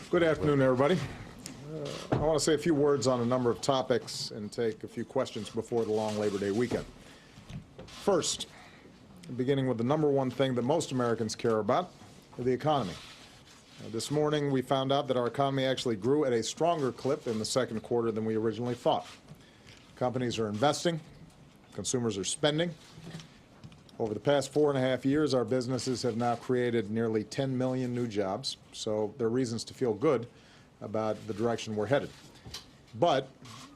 Good afternoon, everybody. I want to say a few words on a number of topics and take a few questions before the long Labor Day weekend. First, beginning with the number one thing that most Americans care about, the economy. This morning, we found out that our economy actually grew at a stronger clip in the second quarter than we originally thought. Companies are investing, consumers are spending. Over the past 4.5 years, our businesses have now created nearly 10 million new jobs, so there are reasons to feel good about the direction we're headed. But,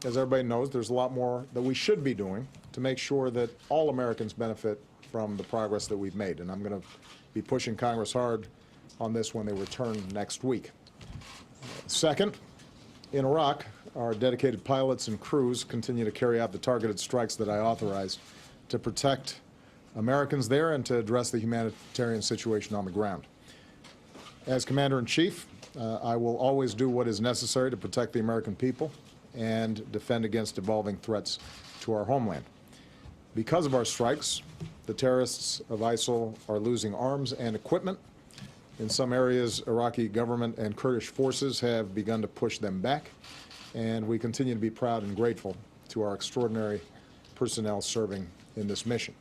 as everybody knows, there's a lot more that we should be doing to make sure that all Americans benefit from the progress that we've made, and I'm going to be pushing Congress hard on this when they return next week. Second, in Iraq, our dedicated pilots and crews continue to carry out the targeted strikes that I authorized to protect Americans there and to address the humanitarian situation on the ground. As Commander-in-Chief, I will always do what is necessary to protect the American people and defend against evolving threats to our homeland. Because of our strikes, the terrorists of ISIL are losing arms and equipment. In some areas, Iraqi government and Kurdish forces have begun to push them back, and we continue to be proud and grateful to our extraordinary personnel serving in this mission.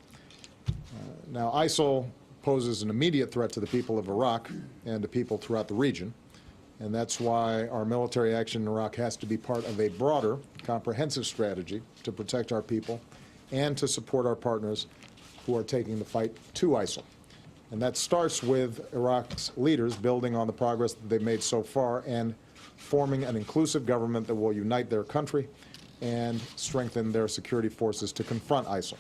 Now, ISIL poses an immediate threat to the people of Iraq and to people throughout the region, and that's why our military action in Iraq has to be part of a broader, comprehensive strategy to protect our people and to support our partners who are taking the fight to ISIL. And that starts with Iraq's leaders building on the progress that they've made so far and forming an inclusive government that will unite their country and strengthen their security forces to confront ISIL.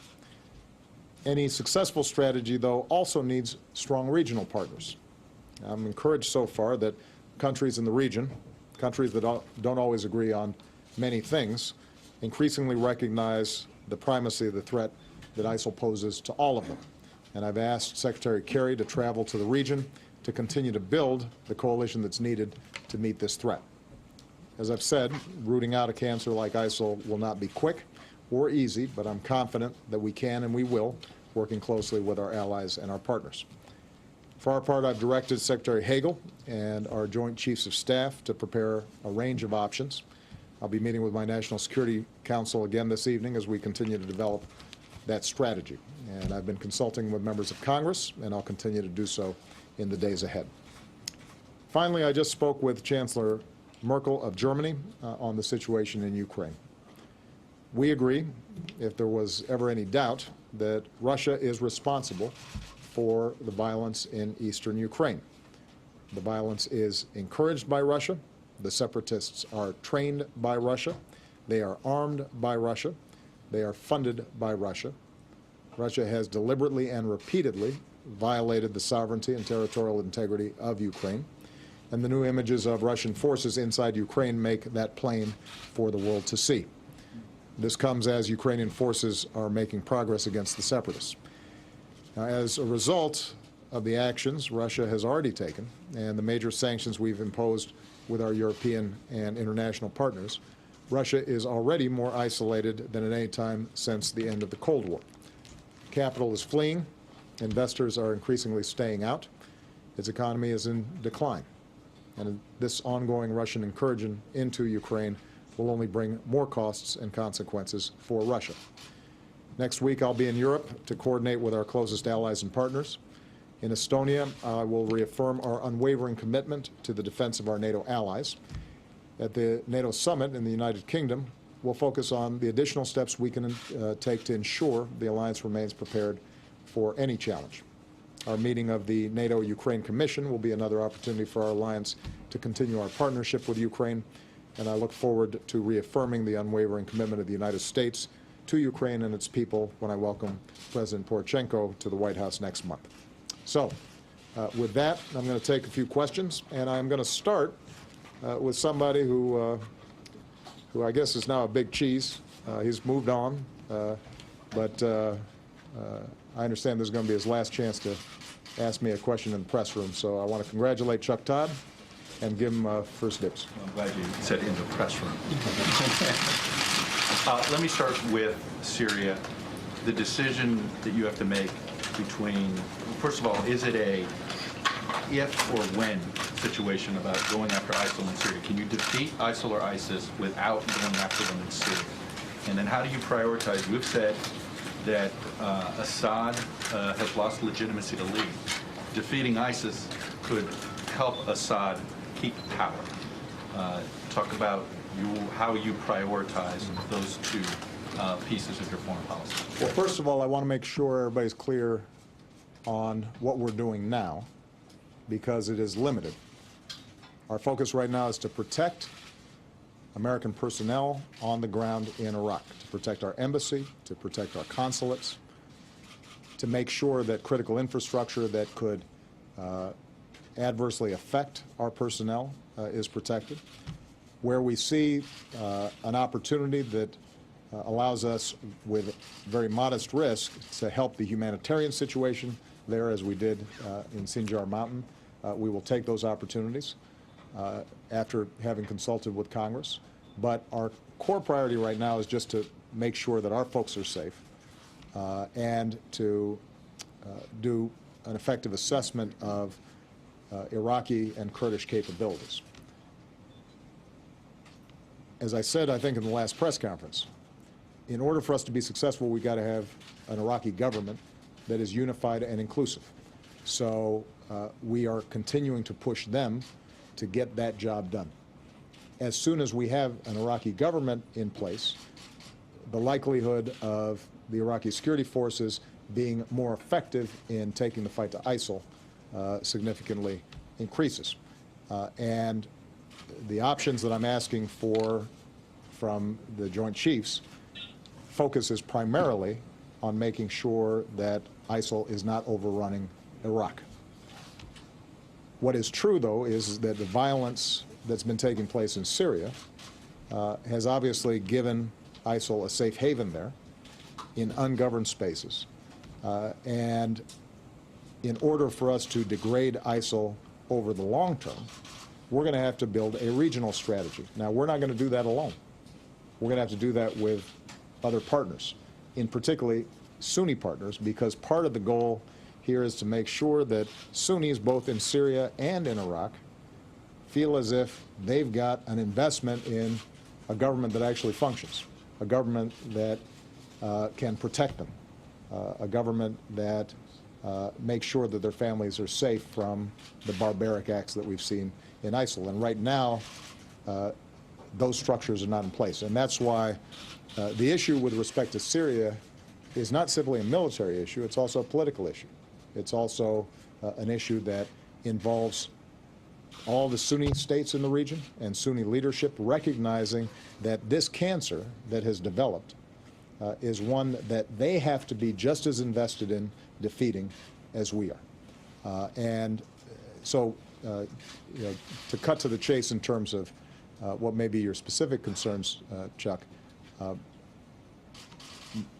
Any successful strategy, though, also needs strong regional partners. I'm encouraged so far that countries in the region, countries that don't always agree on many things, increasingly recognize the primacy of the threat that ISIL poses to all of them. And I've asked Secretary Kerry to travel to the region to continue to build the coalition that's needed to meet this threat. As I've said, rooting out a cancer like ISIL will not be quick or easy, but I'm confident that we can and we will, working closely with our allies and our partners. For our part, I've directed Secretary Hagel and our Joint Chiefs of Staff to prepare a range of options. I'll be meeting with my National Security Council again this evening as we continue to develop that strategy. And I've been consulting with members of Congress, and I'll continue to do so in the days ahead. Finally, I just spoke with Chancellor Merkel of Germany on the situation in Ukraine. We agree, if there was ever any doubt, that Russia is responsible for the violence in eastern Ukraine. The violence is encouraged by Russia. The separatists are trained by Russia. They are armed by Russia. They are funded by Russia. Russia has deliberately and repeatedly violated the sovereignty and territorial integrity of Ukraine. And the new images of Russian forces inside Ukraine make that plain for the world to see. This comes as Ukrainian forces are making progress against the separatists. Now, as a result of the actions Russia has already taken and the major sanctions we've imposed with our European and international partners, Russia is already more isolated than at any time since the end of the Cold War. Capital is fleeing, investors are increasingly staying out, its economy is in decline. And this ongoing Russian incursion into Ukraine will only bring more costs and consequences for Russia. Next week, I'll be in Europe to coordinate with our closest allies and partners. In Estonia, I will reaffirm our unwavering commitment to the defense of our NATO allies. At the NATO summit in the United Kingdom, we'll focus on the additional steps we can take to ensure the alliance remains prepared for any challenge. Our meeting of the NATO-Ukraine Commission will be another opportunity for our alliance to continue our partnership with Ukraine, and I look forward to reaffirming the unwavering commitment of the United States to Ukraine and its people when I welcome President Poroshenko to the White House next month. So, with that, I'm going to take a few questions, and I'm going to start with somebody who I guess is now a big cheese. He's moved on, but I understand this is going to be his last chance to ask me a question in the press room. So I want to congratulate Chuck Todd and give him first dibs. I'm glad you said in the press room. Let me start with Syria. The decision that you have to make between, first of all, is it a if or when situation about going after ISIL in Syria. Can you defeat ISIL or ISIS without going after them in Syria? And then how do you prioritize? We've said that Assad has lost legitimacy to lead. Defeating ISIS could help Assad keep power. Talk about how you prioritize those two pieces of your foreign policy. Well, first of all, I want to make sure everybody's clear on what we're doing now, because it is limited. Our focus right now is to protect American personnel on the ground in Iraq, to protect our embassy, to protect our consulates, to make sure that critical infrastructure that could adversely affect our personnel is protected. Where we see an opportunity that allows us, with very modest risk, to help the humanitarian situation there, as we did in Sinjar Mountain, we will take those opportunities after having consulted with Congress. But our core priority right now is just to make sure that our folks are safe and to do an effective assessment of Iraqi and Kurdish capabilities. As I said, I think in the last press conference, in order for us to be successful, we've got to have an Iraqi government that is unified and inclusive. So we are continuing to push them to get that job done. As soon as we have an Iraqi government in place, the likelihood of the Iraqi security forces being more effective in taking the fight to ISIL significantly increases. And the options that I'm asking for from the Joint Chiefs focuses primarily on making sure that ISIL is not overrunning Iraq. What is true, though, is that the violence that's been taking place in Syria has obviously given ISIL a safe haven there in ungoverned spaces. And in order for us to degrade ISIL over the long term, we're going to have to build a regional strategy. Now, we're not going to do that alone. We're going to have to do that with other partners, in particularly Sunni partners, because part of the goal here is to make sure that Sunnis, both in Syria and in Iraq, feel as if they've got an investment in a government that actually functions, a government that can protect them, a government that makes sure that their families are safe from the barbaric acts that we've seen in ISIL. And right now, those structures are not in place. And that's why the issue with respect to Syria is not simply a military issue, it's also a political issue. It's also an issue that involves all the Sunni states in the region and Sunni leadership recognizing that this cancer that has developed is one that they have to be just as invested in defeating as we are. And so, you know, to cut to the chase in terms of what may be your specific concerns, Chuck,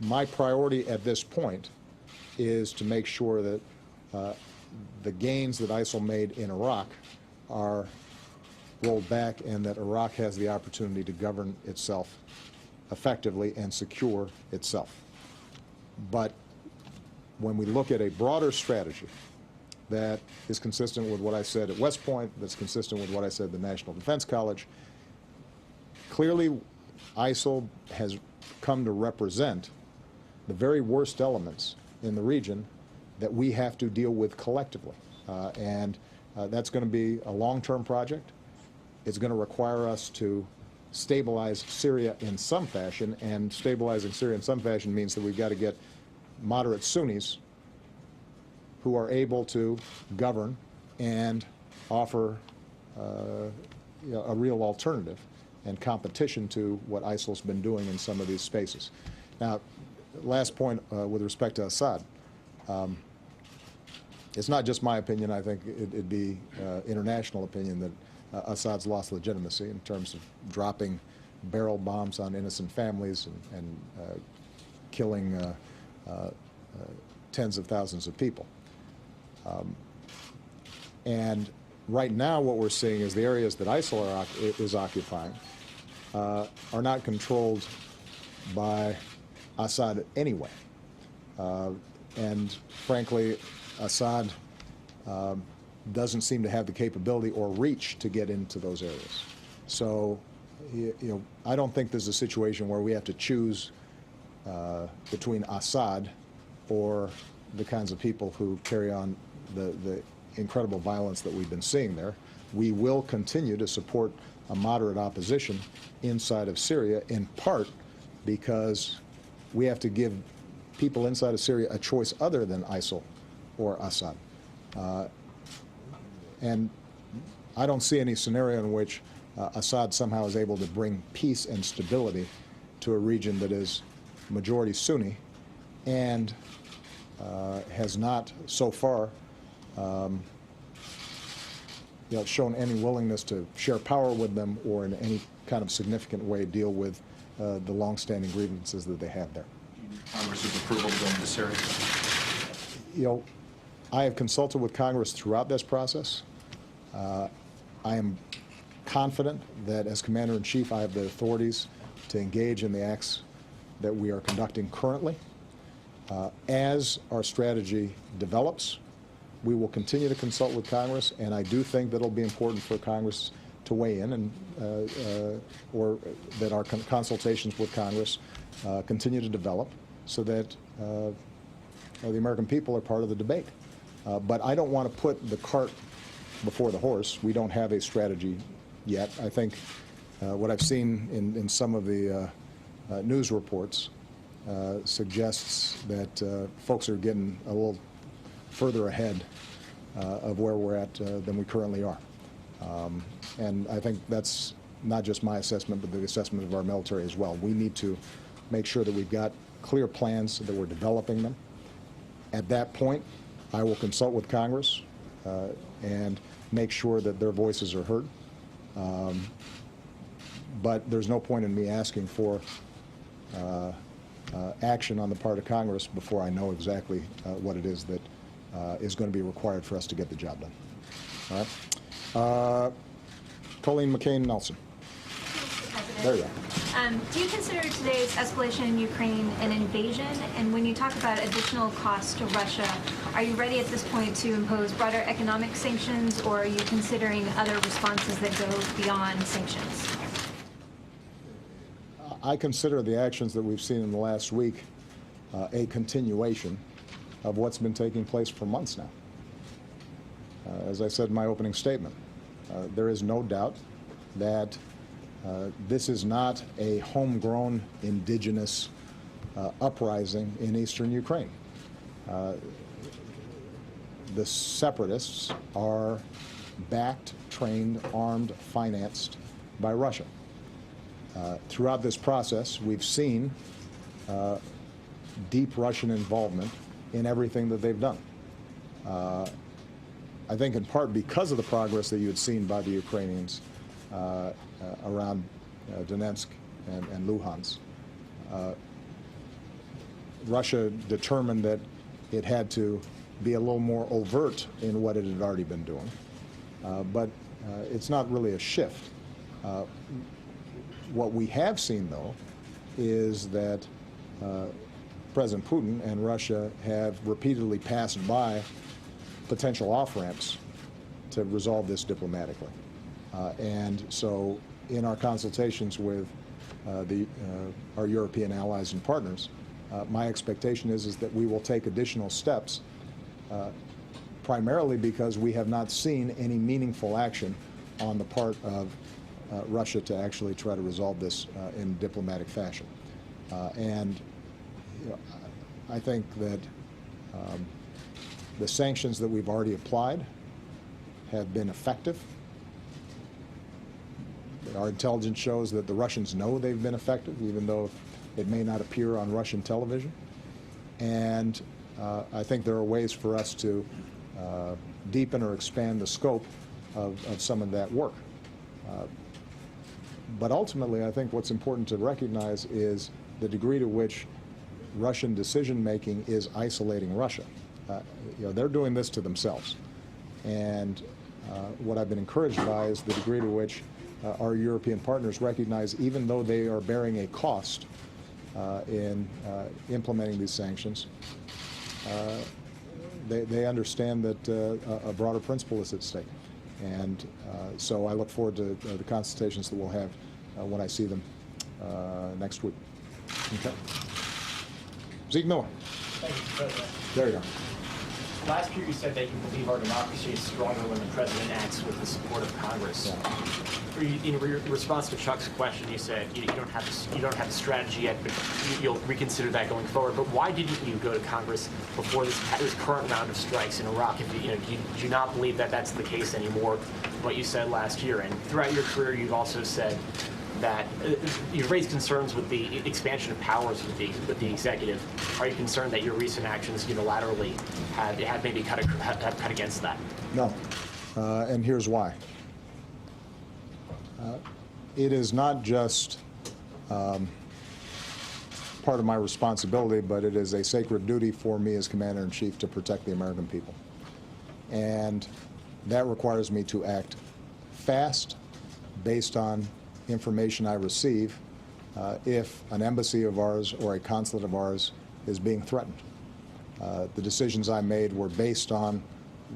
my priority at this point is to make sure that the gains that ISIL made in Iraq are rolled back and that Iraq has the opportunity to govern itself effectively and secure itself. But when we look at a broader strategy that is consistent with what I said at West Point, that's consistent with what I said at the National Defense College, clearly ISIL has come to represent the very worst elements in the region that we have to deal with collectively. And that's going to be a long-term project. It's going to require us to stabilize Syria in some fashion, and stabilizing Syria in some fashion means that we've got to get moderate Sunnis who are able to govern and offer you know, a real alternative and competition to what ISIL's been doing in some of these spaces. Now, last point with respect to Assad. It's not just my opinion. I think it'd be international opinion that Assad's lost legitimacy in terms of dropping barrel bombs on innocent families and killing tens of thousands of people. And right now what we're seeing is the areas that ISIL is occupying are not controlled by Assad anyway. And frankly, Assad doesn't seem to have the capability or reach to get into those areas. So, I don't think there's a situation where we have to choose between Assad or the kinds of people who carry on the incredible violence that we've been seeing there. We will continue to support a moderate opposition inside of Syria, in part because we have to give people inside of Syria a choice other than ISIL or Assad. And I don't see any scenario in which Assad somehow is able to bring peace and stability to a region that is majority Sunni and has not so far shown any willingness to share power with them or in any kind of significant way deal with the long-standing grievances that they have there. Congress's approval going to Syria? I have consulted with Congress throughout this process. I am confident that as Commander-in-Chief, I have the authorities to engage in the acts that we are conducting currently. As our strategy develops, we will continue to consult with Congress, and I do think that it'll be important for Congress to weigh in, and or that our consultations with Congress continue to develop, so that the American people are part of the debate. But I don't want to put the cart before the horse. We don't have a strategy yet. I think what I've seen in some of the news reports suggests that folks are getting a little further ahead of where we're at than we currently are. And I think that's not just my assessment, but the assessment of our military as well. We need to make sure that we've got clear plans, that we're developing them. At that point, I will consult with Congress and make sure that their voices are heard. But there's no point in me asking for action on the part of Congress before I know exactly what it is that is going to be required for us to get the job done. All right. Colleen McCain-Nelson. There you go. Do you consider today's escalation in Ukraine an invasion? And when you talk about additional costs to Russia, are you ready at this point to impose broader economic sanctions, or are you considering other responses that go beyond sanctions? I consider the actions that we've seen in the last week a continuation of what's been taking place for months now. As I said in my opening statement, there is no doubt that this is not a homegrown indigenous uprising in eastern Ukraine. The separatists are backed, trained, armed, financed by Russia. Throughout this process, we've seen deep Russian involvement in everything that they've done. I think in part because of the progress that you had seen by the Ukrainians around Donetsk and Luhansk. Russia determined that it had to be a little more overt in what it had already been doing. But it's not really a shift. What we have seen, though, is that President Putin and Russia have repeatedly passed by potential off-ramps to resolve this diplomatically. And so in our consultations with our European allies and partners, my expectation is that we will take additional steps, primarily because we have not seen any meaningful action on the part of Russia to actually try to resolve this in diplomatic fashion. And I think that the sanctions that we've already applied have been effective. Our intelligence shows that the Russians know they've been effective, even though it may not appear on Russian television. And I think there are ways for us to deepen or expand the scope of some of that work. But ultimately, I think what's important to recognize is the degree to which Russian decision-making is isolating Russia. They're doing this to themselves. And what I've been encouraged by is the degree to which our European partners recognize, even though they are bearing a cost in implementing these sanctions, they understand that a broader principle is at stake. And so I look forward to the consultations that we'll have when I see them next week. Okay. Zeke Miller. Thank you, Mr. President. There you go. Last year you said that you believe our democracy is stronger when the president acts with the support of Congress. Yeah. In response to Chuck's question, you said you don't have a strategy yet, but you'll reconsider that going forward. But why didn't you go to Congress before this current round of strikes in Iraq? If do you not believe that that's the case anymore? What you said last year, and throughout your career, you've also said that you've raised concerns with the expansion of powers with the executive. Are you concerned that your recent actions unilaterally have maybe cut against that? No, and here's why. It is not just part of my responsibility, but it is a sacred duty for me as Commander-in-Chief to protect the American people. And that requires me to act fast based on information I receive if an embassy of ours or a consulate of ours is being threatened. The decisions I made were based on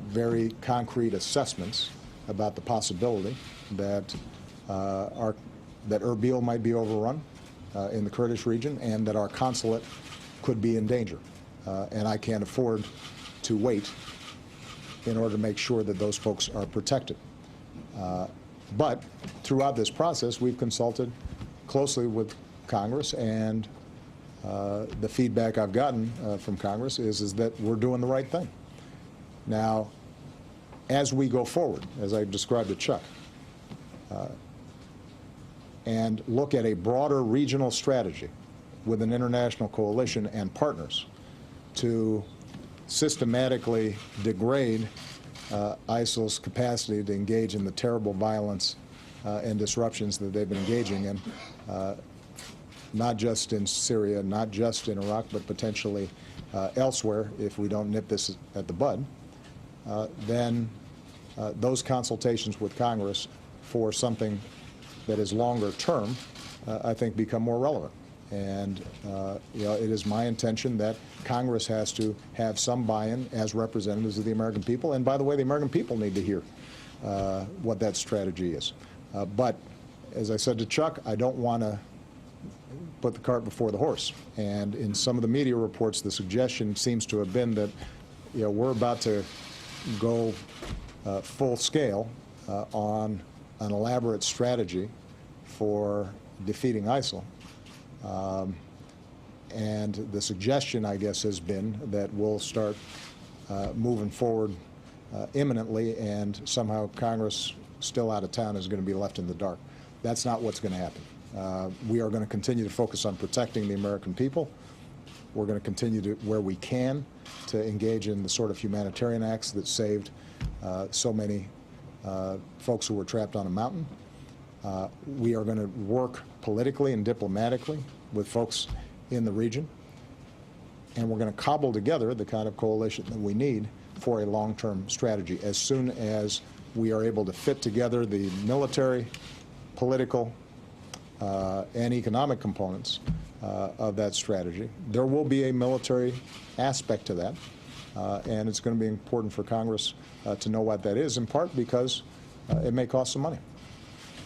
very concrete assessments about the possibility that that Erbil might be overrun in the Kurdish region and that our consulate could be in danger. And I can't afford to wait in order to make sure that those folks are protected. But throughout this process, we've consulted closely with Congress, and the feedback I've gotten from Congress is that we're doing the right thing. Now, as we go forward, as I described to Chuck, and look at a broader regional strategy with an international coalition and partners to systematically degrade ISIL's capacity to engage in the terrible violence and disruptions that they've been engaging in, not just in Syria, not just in Iraq, but potentially elsewhere if we don't nip this at the bud, then those consultations with Congress for something that is longer term, I think, become more relevant. And it is my intention that Congress has to have some buy-in as representatives of the American people. And by the way, the American people need to hear what that strategy is. But as I said to Chuck, I don't want to put the cart before the horse. And in some of the media reports, the suggestion seems to have been that we're about to go full scale on an elaborate strategy for defeating ISIL. And the suggestion, I guess, has been that we'll start moving forward imminently, and somehow Congress, still out of town, is going to be left in the dark. That's not what's going to happen. We are going to continue to focus on protecting the American people. We're going to continue to, where we can, to engage in the sort of humanitarian acts that saved so many folks who were trapped on a mountain. We are going to work politically and diplomatically with folks in the region, and we're going to cobble together the kind of coalition that we need for a long-term strategy. As soon as we are able to fit together the military, political, and economic components of that strategy, there will be a military aspect to that, and it's going to be important for Congress to know what that is, in part because it may cost some money.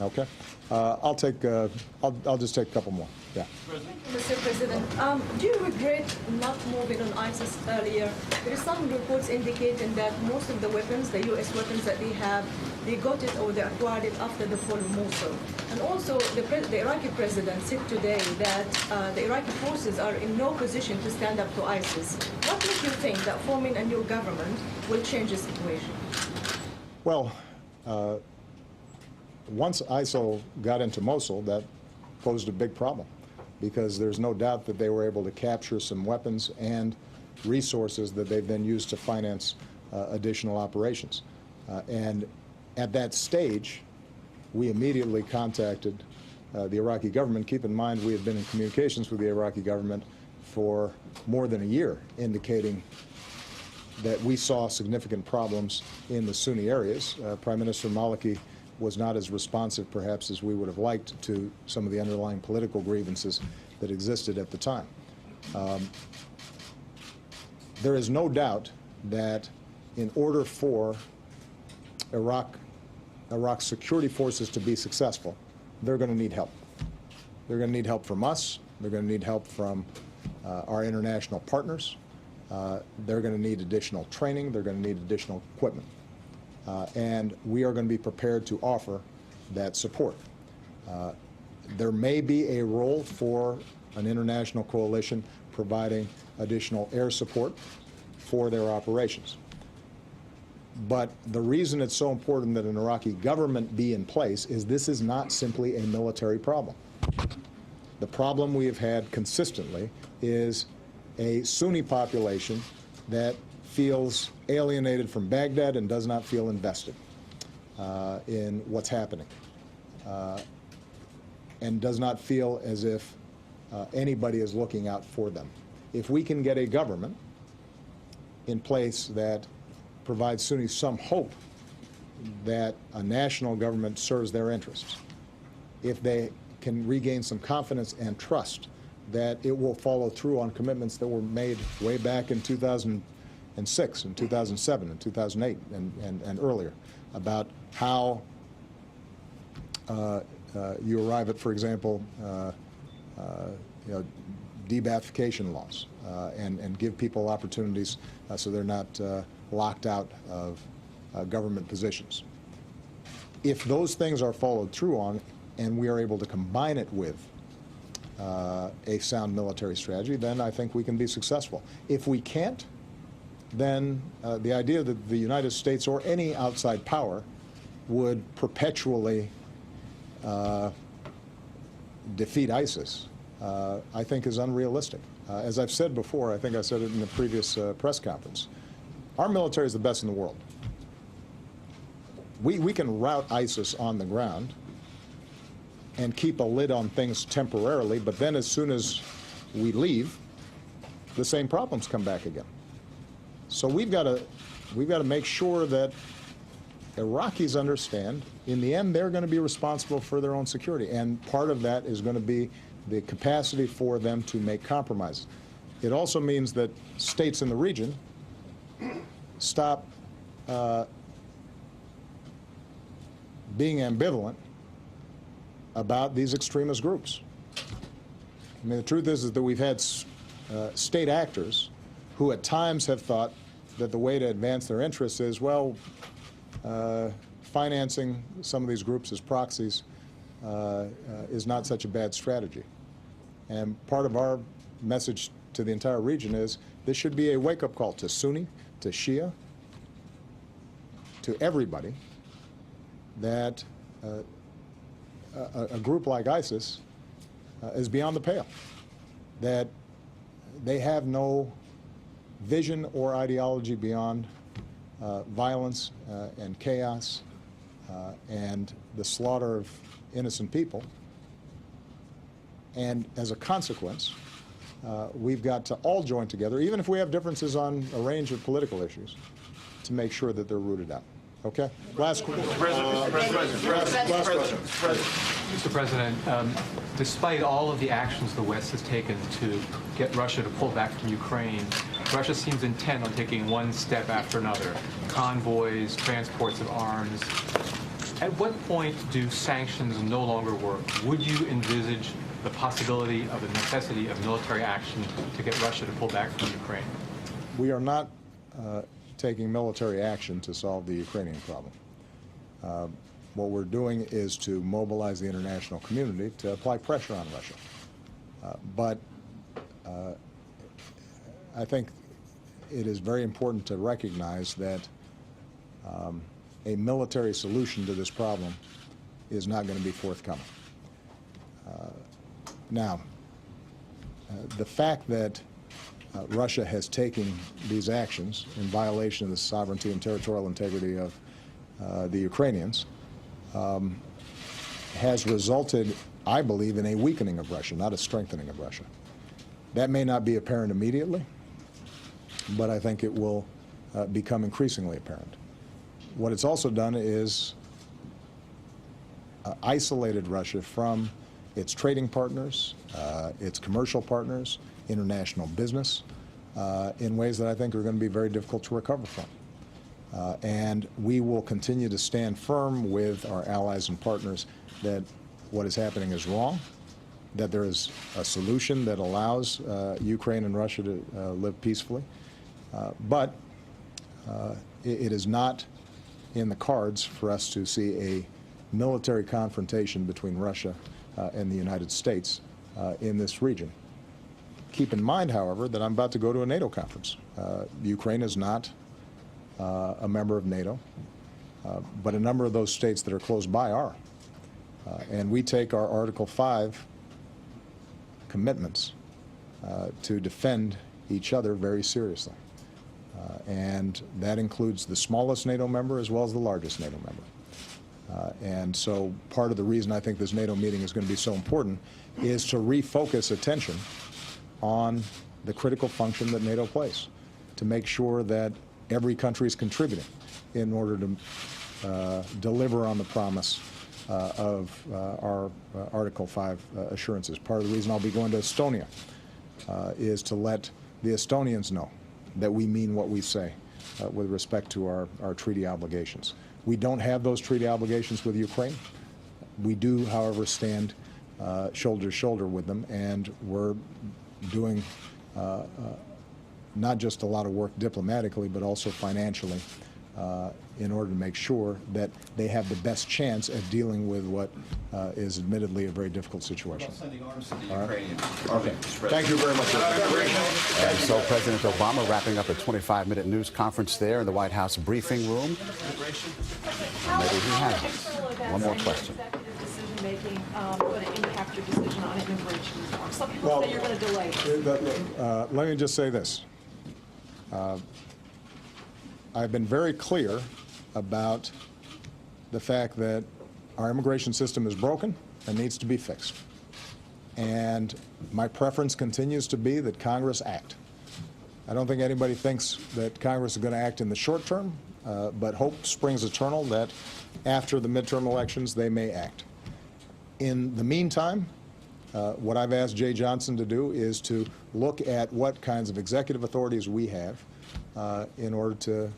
Okay, I'll just take a couple more. Yeah. Mr. President, do you regret not moving on ISIS earlier? There are some reports indicating that most of the weapons, the U.S. weapons that they have, they got it or they acquired it after the fall of Mosul. And also, the Iraqi president said today that the Iraqi forces are in no position to stand up to ISIS. What makes you think that forming a new government will change the situation? Well, once ISIL got into Mosul, that posed a big problem, because there's no doubt that they were able to capture some weapons and resources that they've then used to finance additional operations. And at that stage, we immediately contacted the Iraqi government. Keep in mind, we had been in communications with the Iraqi government for more than a year, indicating that we saw significant problems in the Sunni areas. Prime Minister Maliki was not as responsive, perhaps, as we would have liked to some of the underlying political grievances that existed at the time. There is no doubt that in order for Iraq's security forces to be successful, they're going to need help. They're going to need help from us. They're going to need help from our international partners. They're going to need additional training. They're going to need additional equipment. And we are going to be prepared to offer that support. There may be a role for an international coalition providing additional air support for their operations. But the reason it's so important that an Iraqi government be in place is this is not simply a military problem. The problem we have had consistently is a Sunni population that feels alienated from Baghdad and does not feel invested in what's happening, and does not feel as if anybody is looking out for them. If we can get a government in place that provides Sunnis some hope that a national government serves their interests, if they can regain some confidence and trust that it will follow through on commitments that were made way back in 2006 and 2007 and 2008 and earlier about how you arrive at, for example, de-Baathification laws and give people opportunities so they're not locked out of government positions. If those things are followed through on and we are able to combine it with a sound military strategy, then I think we can be successful. If we can't, then the idea that the United States or any outside power would perpetually defeat ISIS, I think is unrealistic. As I've said before, I think I said it in the previous press conference, our military is the best in the world. We can rout ISIS on the ground and keep a lid on things temporarily, but then as soon as we leave, the same problems come back again. So we've got to make sure that Iraqis understand, in the end, they're going to be responsible for their own security, and part of that is going to be the capacity for them to make compromises. It also means that states in the region stop being ambivalent about these extremist groups. I mean, the truth is that we've had state actors who at times have thought that the way to advance their interests is, well, financing some of these groups as proxies is not such a bad strategy. And part of our message to the entire region is this should be a wake-up call to Sunni, to Shia, to everybody, that a group like ISIS is beyond the pale, that they have no vision or ideology beyond violence and chaos and the slaughter of innocent people. And as a consequence, we've got to all join together, even if we have differences on a range of political issues, to make sure that they're rooted out. Okay? Last question. Mr. President, despite all of the actions the West has taken to get Russia to pull back from Ukraine, Russia seems intent on taking one step after another, convoys, transports of arms. At what point do sanctions no longer work? Would you envisage the possibility of the necessity of military action to get Russia to pull back from Ukraine? We are not taking military action to solve the Ukrainian problem. What we're doing is to mobilize the international community to apply pressure on Russia. But I think it is very important to recognize that a military solution to this problem is not going to be forthcoming. Now, the fact that Russia has taken these actions in violation of the sovereignty and territorial integrity of the Ukrainians has resulted, I believe, in a weakening of Russia, not a strengthening of Russia. That may not be apparent immediately, but I think it will become increasingly apparent. What it's also done is isolated Russia from its trading partners, its commercial partners, international business, in ways that I think are going to be very difficult to recover from. And we will continue to stand firm with our allies and partners that what is happening is wrong, that there is a solution that allows Ukraine and Russia to live peacefully. But it is not in the cards for us to see a military confrontation between Russia and the United States in this region. Keep in mind, however, that I'm about to go to a NATO conference. Ukraine is not a member of NATO, but a number of those states that are close by are. And we take our Article 5 commitments to defend each other very seriously. And that includes the smallest NATO member as well as the largest NATO member. And so part of the reason I think this NATO meeting is going to be so important is to refocus attention on the critical function that NATO plays, to make sure that every country is contributing in order to deliver on the promise of our Article 5 assurances. Part of the reason I'll be going to Estonia is to let the Estonians know that we mean what we say with respect to our treaty obligations. We don't have those treaty obligations with Ukraine. We do, however, stand shoulder to shoulder with them, and we're doing not just a lot of work diplomatically, but also financially in order to make sure that they have the best chance at dealing with what is admittedly a very difficult situation. Sending arms to the Ukrainians. Okay. Thank you very much. And so President Obama wrapping up a 25-minute news conference there in the White House briefing room. Maybe he has one more question. Executive decision-making going to impact your decision on immigration reform? Some people say you're going to delay. Let me just say this. I've been very clear about the fact that our immigration system is broken and needs to be fixed. And my preference continues to be that Congress act. I don't think anybody thinks that Congress is going to act in the short term, but hope springs eternal that after the midterm elections they may act. In the meantime, what I've asked Jay Johnson to do is to look at what kinds of executive authorities we have in order to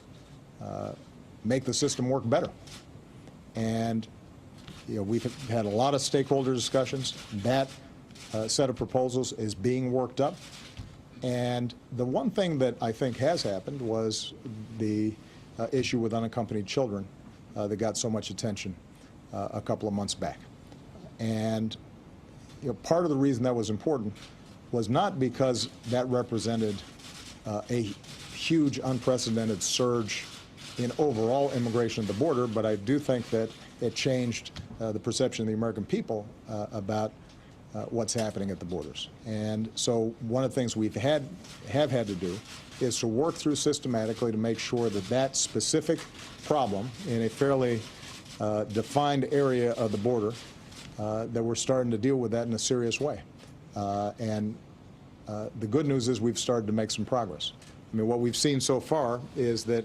make the system work better. And we've had a lot of stakeholder discussions. That set of proposals is being worked up. And the one thing that I think has happened was the issue with unaccompanied children that got so much attention a couple of months back. And part of the reason that was important was not because that represented a huge unprecedented surge in overall immigration at the border, but I do think that it changed the perception of the American people about what's happening at the borders. And so one of the things we've have had to do is to work through systematically to make sure that that specific problem in a fairly defined area of the border, that we're starting to deal with that in a serious way. And the good news is we've started to make some progress. I mean, what we've seen so far is that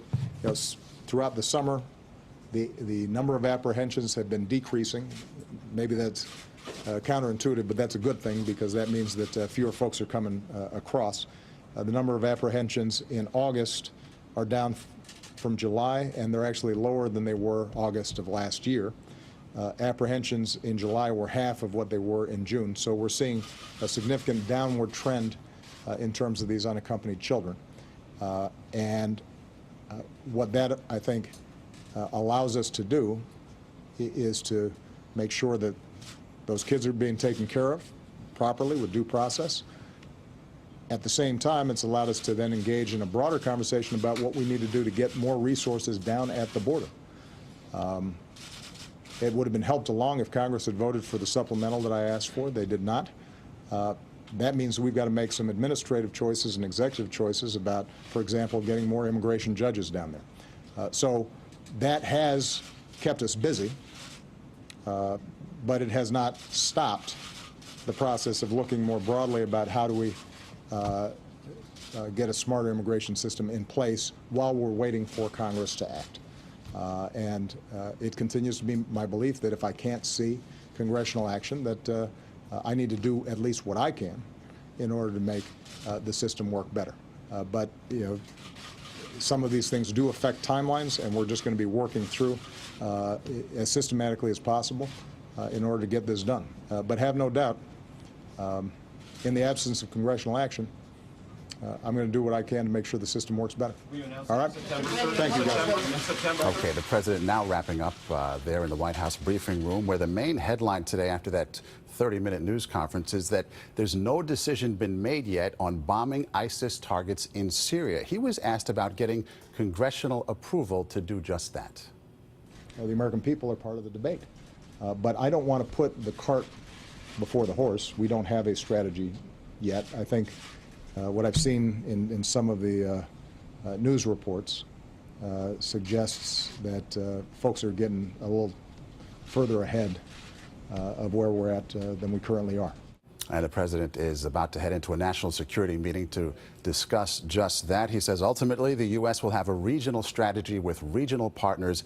throughout the summer, the number of apprehensions have been decreasing. Maybe that's counterintuitive, but that's a good thing because that means that fewer folks are coming across. The number of apprehensions in August are down from July, and they're actually lower than they were August of last year. Apprehensions in July were half of what they were in June, so we're seeing a significant downward trend in terms of these unaccompanied children. And what that, I think, allows us to do is to make sure that those kids are being taken care of properly with due process. At the same time, it's allowed us to then engage in a broader conversation about what we need to do to get more resources down at the border. It would have been helped along if Congress had voted for the supplemental that I asked for. They did not. That means we've got to make some administrative choices and executive choices about, for example, getting more immigration judges down there. So that has kept us busy, but it has not stopped the process of looking more broadly about how do we get a smarter immigration system in place while we're waiting for Congress to act. And it continues to be my belief that if I can't see congressional action, that I need to do at least what I can in order to make the system work better. But, some of these things do affect timelines, and we're just going to be working through as systematically as possible in order to get this done. But have no doubt, in the absence of congressional action, I'm going to do what I can to make sure the system works better. All right? Thank you, guys. Okay, the president now wrapping up there in the White House briefing room, where the main headline today after that 30-minute news conference is that there's no decision been made yet on bombing ISIS targets in Syria. He was asked about getting congressional approval to do just that. Well, the American people are part of the debate. But I don't want to put the cart before the horse. We don't have a strategy yet. I think what I've seen in some of the news reports suggests that folks are getting a little further ahead of where we're at than we currently are. And the president is about to head into a national security meeting to discuss just that. He says ultimately the U.S. will have a regional strategy with regional partners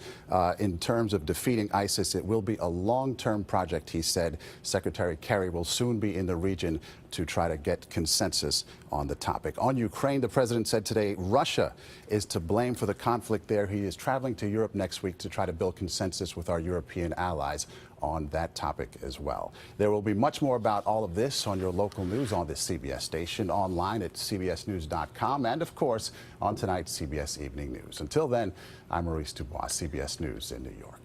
in terms of defeating ISIS. It will be a long-term project, he said. Secretary Kerry will soon be in the region to try to get consensus on the topic. On Ukraine, the president said today Russia is to blame for the conflict there. He is traveling to Europe next week to try to build consensus with our European allies on that topic as well. There will be much more about all of this on your local news on this CBS station, online at cbsnews.com, and of course on tonight's CBS Evening News. Until then, I'm Maurice Dubois, CBS News in New York.